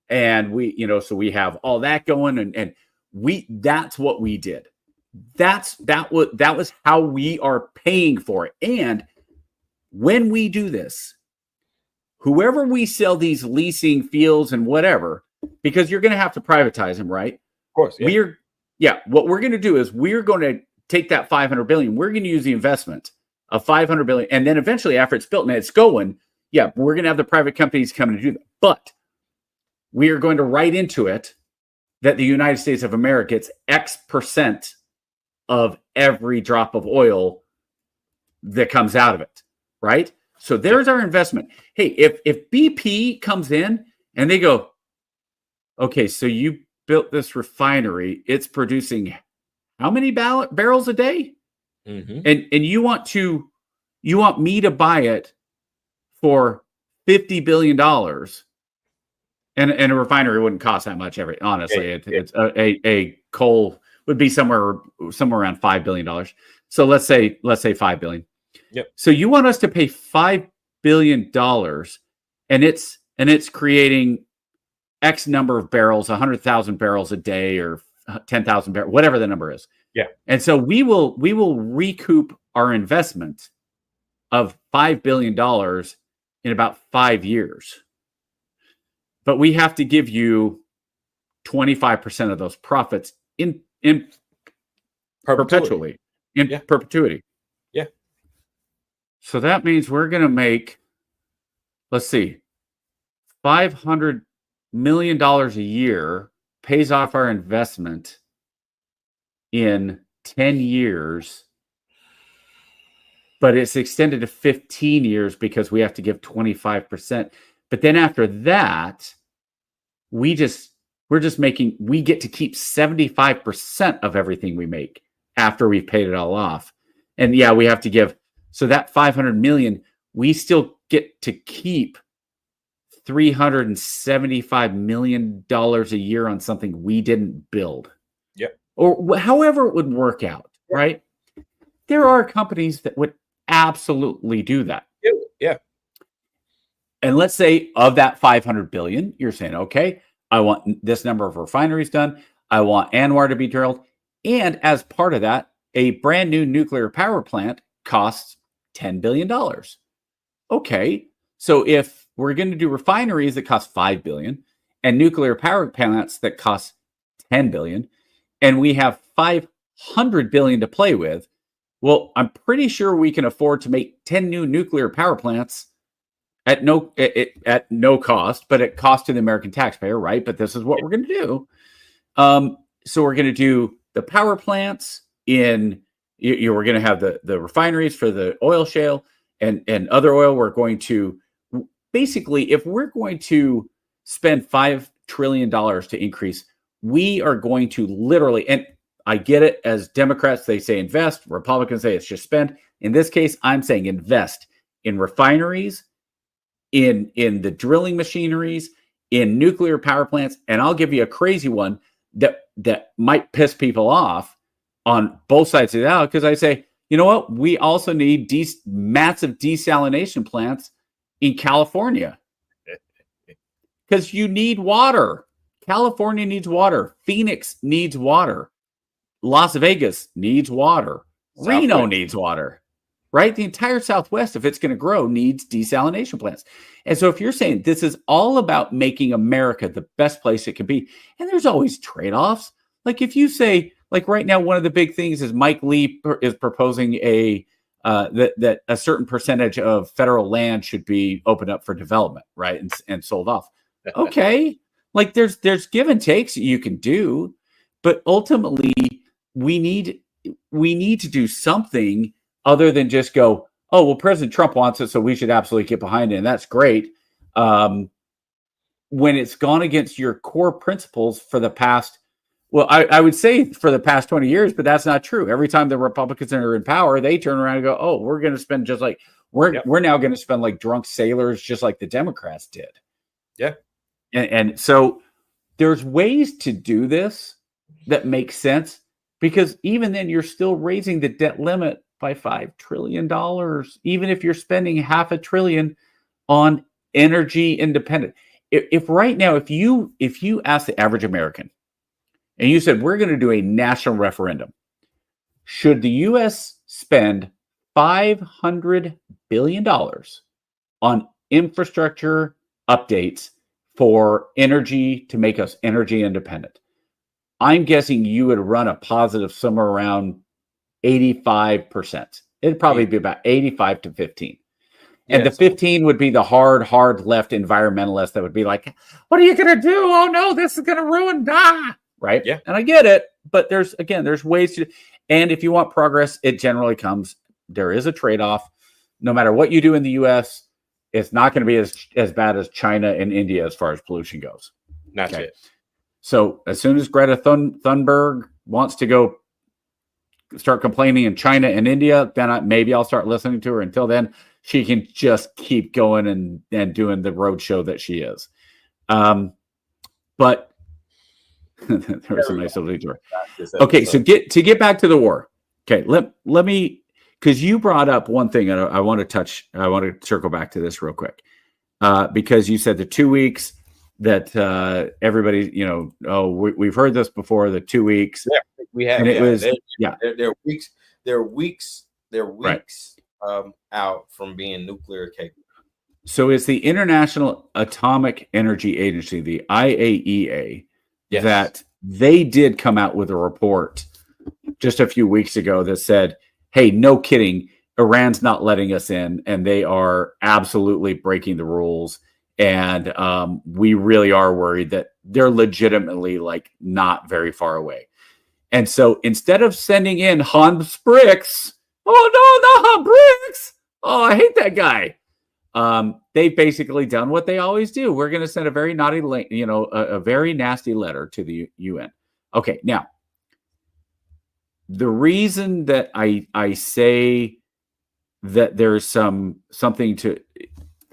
And so we have all that going, and that's what we did. That was how we are paying for it. And when we do this, whoever we sell these leasing fields and whatever, because you're going to have to privatize them, right? Of course. Yeah. What we're going to do is we're going to take that $500 billion. We're going to use the investment of $500 billion, and then eventually, after it's built and it's going, we're going to have the private companies coming to do that. But we are going to write into it that the United States of America gets X percent of every drop of oil that comes out of it, right? So there's our investment. Hey, if BP comes in and they go, okay, so you built this refinery, it's producing how many barrels a day? Mm-hmm. And you want me to buy it for $50 billion. And a refinery wouldn't cost that much honestly. It's a coal would be somewhere around $5 billion. So let's say $5 billion. Yep. So you want us to pay $5 billion, and it's creating X number of barrels, 100,000 barrels a day, or 10,000 barrels, whatever the number is. Yeah. And so we will recoup our investment of $5 billion in about 5 years. But we have to give you 25% of those profits in perpetually, perpetuity. Yeah. So that means we're going to make, let's see, $500 million a year pays off our investment in 10 years, but it's extended to 15 years because we have to give 25%. But then after that, we get to keep 75% of everything we make after we've paid it all off. And we have to give, so that $500 million, we still get to keep $375 million a year on something we didn't build. Yeah. Or however it would work out, right? There are companies that would absolutely do that. Yeah. And let's say of that $500 billion, you're saying, okay, I want this number of refineries done. I want Anwar to be drilled. And as part of that, a brand new nuclear power plant costs $10 billion. Okay. So if we're going to do refineries that cost $5 billion and nuclear power plants that cost $10 billion, and we have $500 billion to play with, well, I'm pretty sure we can afford to make 10 new nuclear power plants at no cost, but at cost to the American taxpayer, right? But this is what we're going to do. So we're going to do the power plants we're going to have the refineries for the oil shale and other oil. We're going to basically, if we're going to spend $5 trillion to increase, we are going to literally, and I get it, as Democrats, they say invest, Republicans say it's just spend. In this case, I'm saying invest in refineries, in the drilling machineries, in nuclear power plants. And I'll give you a crazy one that might piss people off on both sides of the aisle, because I say, you know what? We also need massive desalination plants in California because you need water. California needs water. Phoenix needs water. Las Vegas needs water. Reno needs water. Right? The entire Southwest, if it's going to grow, needs desalination plants. And so if you're saying this is all about making America the best place it can be, and there's always trade-offs. Like if you say, like right now, one of the big things is Mike Lee is proposing that a certain percentage of federal land should be opened up for development, right? And sold off. Okay. Like there's give and takes that you can do, But ultimately, we need to do something other than just go, oh, well, President Trump wants it, so we should absolutely get behind it, and that's great. When it's gone against your core principles for the past, well, I would say for the past 20 years, but that's not true. Every time the Republicans are in power, they turn around and go, oh, we're going to spend just like, we're now going to spend like drunk sailors, just like the Democrats did. Yeah. And so there's ways to do this that make sense, because even then you're still raising the debt limit by $5 trillion, even if you're spending $500 billion on energy independent. If right now, if you ask the average American and you said, we're going to do a national referendum, should the U.S. spend $500 billion on infrastructure updates for energy to make us energy independent? I'm guessing you would run a positive somewhere around 85%. It'd probably be about 85 to 15. And the 15 would be the hard left environmentalist that would be like, what are you going to do? Oh no, this is going to ruin, right? Yeah. And I get it, but there's ways to, and if you want progress, it generally comes, there is a trade-off. No matter what you do in the US, it's not going to be as bad as China and India as far as pollution goes. Not yet. So as soon as Greta Thunberg wants to go start complaining in China and India, then maybe I'll start listening to her. Until then, she can just keep going and doing the road show that she is. But there was a nice little detour. Okay, so get back to the war. Okay, let me, because you brought up one thing, and I want to circle back to this real quick, because you said the 2 weeks that everybody, we've heard this before, the 2 weeks. Yeah, we have. And it was, they're weeks right. Out from being nuclear capable. So it's the International Atomic Energy Agency, the IAEA, that they did come out with a report just a few weeks ago that said, hey, no kidding, Iran's not letting us in, and they are absolutely breaking the rules. And we really are worried that they're legitimately like not very far away. And so instead of sending in Hans Bricks, oh no, not Hans Bricks, oh, I hate that guy. They've basically done what they always do. We're going to send a very a very nasty letter to the UN. Okay, now the reason that I say that there's something to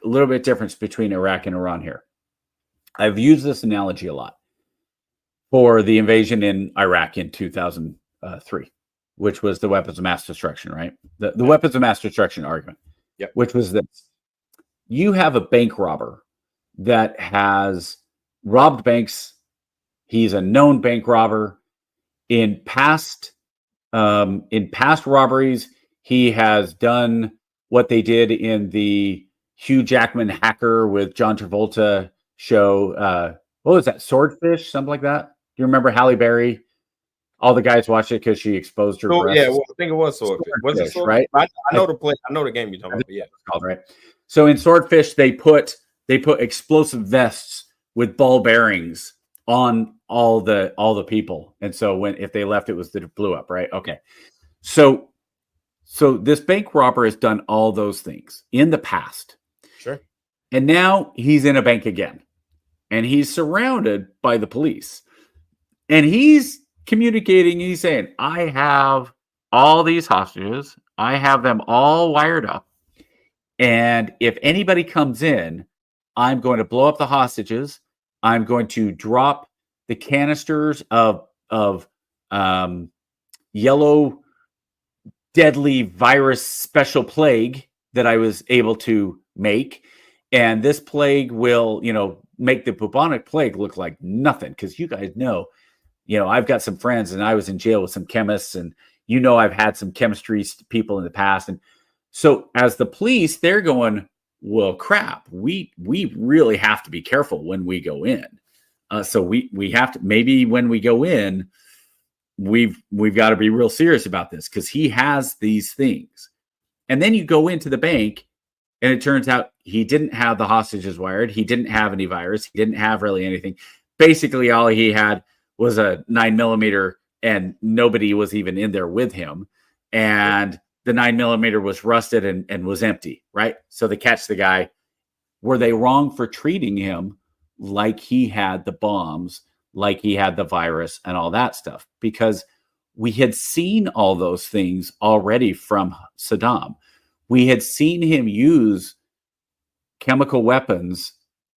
a little bit difference between Iraq and Iran here. I've used this analogy a lot for the invasion in Iraq in 2003, which was the weapons of mass destruction, right? The weapons of mass destruction argument, which was this. You have a bank robber that has robbed banks. He's a known bank robber. In past robberies, he has done what they did in the Hugh Jackman Hacker with John Travolta show. What was that? Swordfish? Something like that? Do you remember Halle Berry? All the guys watched it because she exposed her breasts. Yeah, well, I think it was Swordfish. Was it Swordfish? Right? I know the play. I know the game you're talking about. Yeah, it's called, right. So in Swordfish, they put explosive vests with ball bearings on all the people, and so if they left, it blew up, right? Okay, so this bank robber has done all those things in the past. Sure. And now he's in a bank again, and he's surrounded by the police, and he's communicating. He's saying, I have all these hostages. I have them all wired up. And if anybody comes in, I'm going to blow up the hostages. I'm going to drop the canisters of yellow deadly virus special plague that I was able to make. And this plague will, make the bubonic plague look like nothing. Because you guys know, I've got some friends and I was in jail with some chemists, and I've had some chemistry people in the past. And so as the police, they're going, well, crap, we really have to be careful when we go in. So we have to, maybe when we go in, we've got to be real serious about this, because he has these things. And then you go into the bank, and it turns out he didn't have the hostages wired. He didn't have any virus. He didn't have really anything. Basically, all he had was a 9mm, and nobody was even in there with him. And the 9mm was rusted and was empty, right? So they catch the guy. Were they wrong for treating him like he had the bombs, like he had the virus and all that stuff? Because we had seen all those things already from Saddam. We had seen him use chemical weapons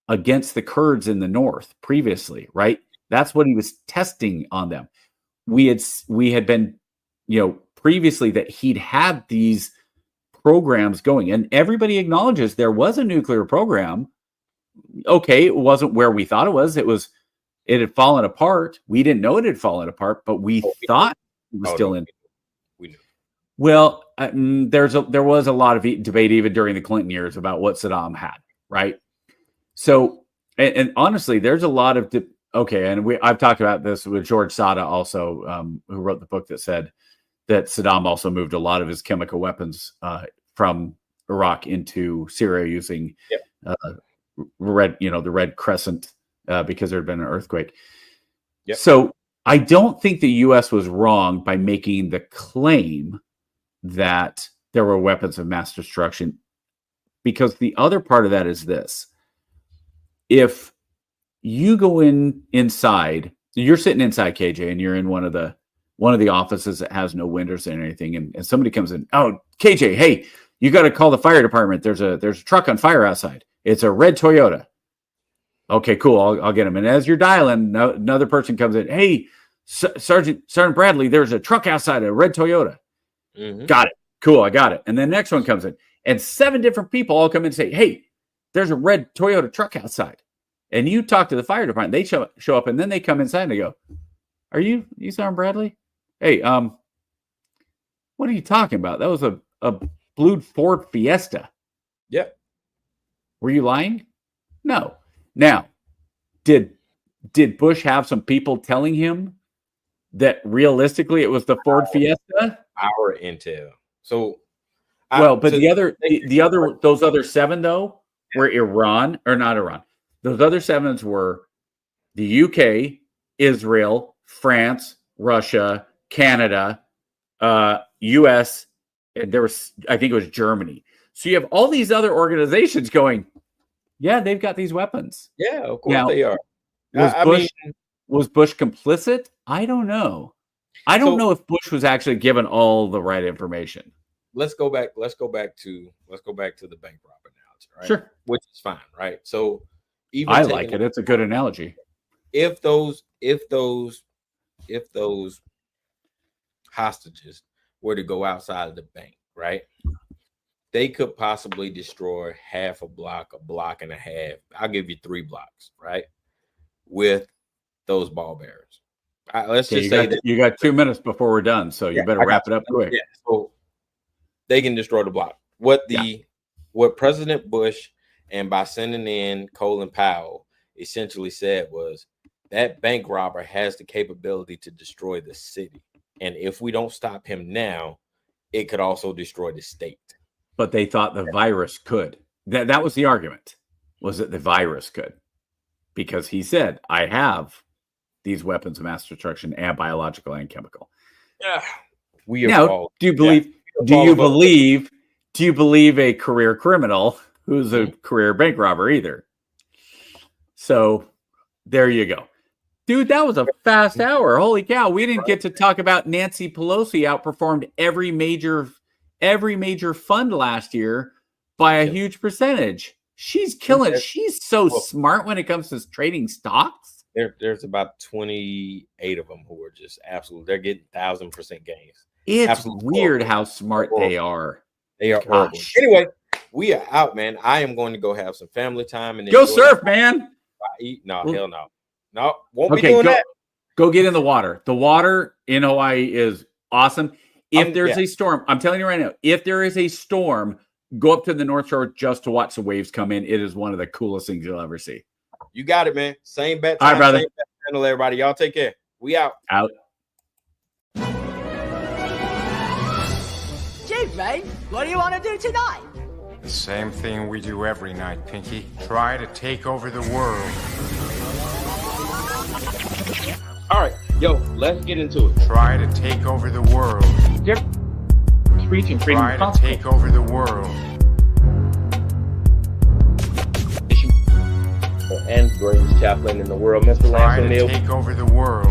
against the Kurds in the north previously, right? That's what he was testing on them. We had been, previously that he'd had these programs going, and everybody acknowledges there was a nuclear program. Okay, it wasn't where we thought it was. It had fallen apart. We didn't know it had fallen apart, but we thought it was still in. We knew. Well, there was a lot of debate even during the Clinton years about what Saddam had, right? So, and honestly, there's a lot of I've talked about this with George Sada also, who wrote the book that said that Saddam also moved a lot of his chemical weapons from Iraq into Syria using the Red Crescent because there had been an earthquake. Yep. So I don't think the U.S. was wrong by making the claim that there were weapons of mass destruction, because the other part of that is this. If you go inside, you're sitting inside, KJ, and you're in one of the offices that has no windows and anything, and somebody comes in. Oh, KJ, hey, you got to call the fire department. There's a truck on fire outside. It's a red Toyota. Okay, cool. I'll get him. And as you're dialing, another person comes in. Hey, Sergeant Bradley, there's a truck outside, a red Toyota. Mm-hmm. Got it. Cool, I got it. And then the next one comes in, and 7 different people all come in and say, hey, there's a red Toyota truck outside. And you talk to the fire department. They show up, and then they come inside and they go, are you Sergeant Bradley? Hey, what are you talking about? That was a blue Ford Fiesta. Yep. Were you lying? No. Now, did Bush have some people telling him that realistically it was the Ford Fiesta? Our intel. So, those other 7 though were Iran, or not Iran. Those other 7s were the UK, Israel, France, Russia, Canada, US, and I think it was Germany. So you have all these other organizations going, yeah, they've got these weapons. Yeah, of course they are. Was Bush complicit? I don't know. I don't know if Bush was actually given all the right information. Let's go back to the bank robber analogy, right? Sure. Which is fine, right? So even I like it. It's a good analogy. If those hostages were to go outside of the bank, right? They could possibly destroy half a block and a half. I'll give you 3 blocks, right? With those ball bearers. Let's just say that you got 2 minutes before we're done, so you better wrap it up quick. Yeah, so they can destroy the block. What President Bush, and by sending in Colin Powell, essentially said was that bank robber has the capability to destroy the city. And if we don't stop him now, it could also destroy the state. But they thought the virus could. That was the argument, was that the virus could. Because he said, I have these weapons of mass destruction, and biological and chemical. Yeah. Do you believe a career criminal who's a career bank robber either? So there you go. Dude, that was a fast hour. Holy cow. We didn't get to talk about Nancy Pelosi outperformed every major fund last year by a huge percentage. She's killing it. She's so smart when it comes to trading stocks. There's about 28 of them who are just absolute. They're getting 1,000% gains. It's weird how smart they are. They are horrible. Anyway, we are out, man. I am going to go have some family time and go surf, man. Eat? No, hell no. No, won't be doing that. Go get in the water. The water in Hawaii is awesome. If there's a storm, I'm telling you right now, if there is a storm, go up to the North Shore just to watch the waves come in. It is one of the coolest things you'll ever see. You got it, man. Same bet time, all right, brother. Same bet channel, everybody. Y'all take care. We out. Out. Gee, Ray, what do you want to do tonight? The same thing we do every night, Pinky. Try to take over the world. All right, yo, let's get into it. Try to take over the world. Preaching freedom Try of to gospel. take over the world. And greatest chaplain in the world, Mr. Try Lance to O'Neill. take over the world.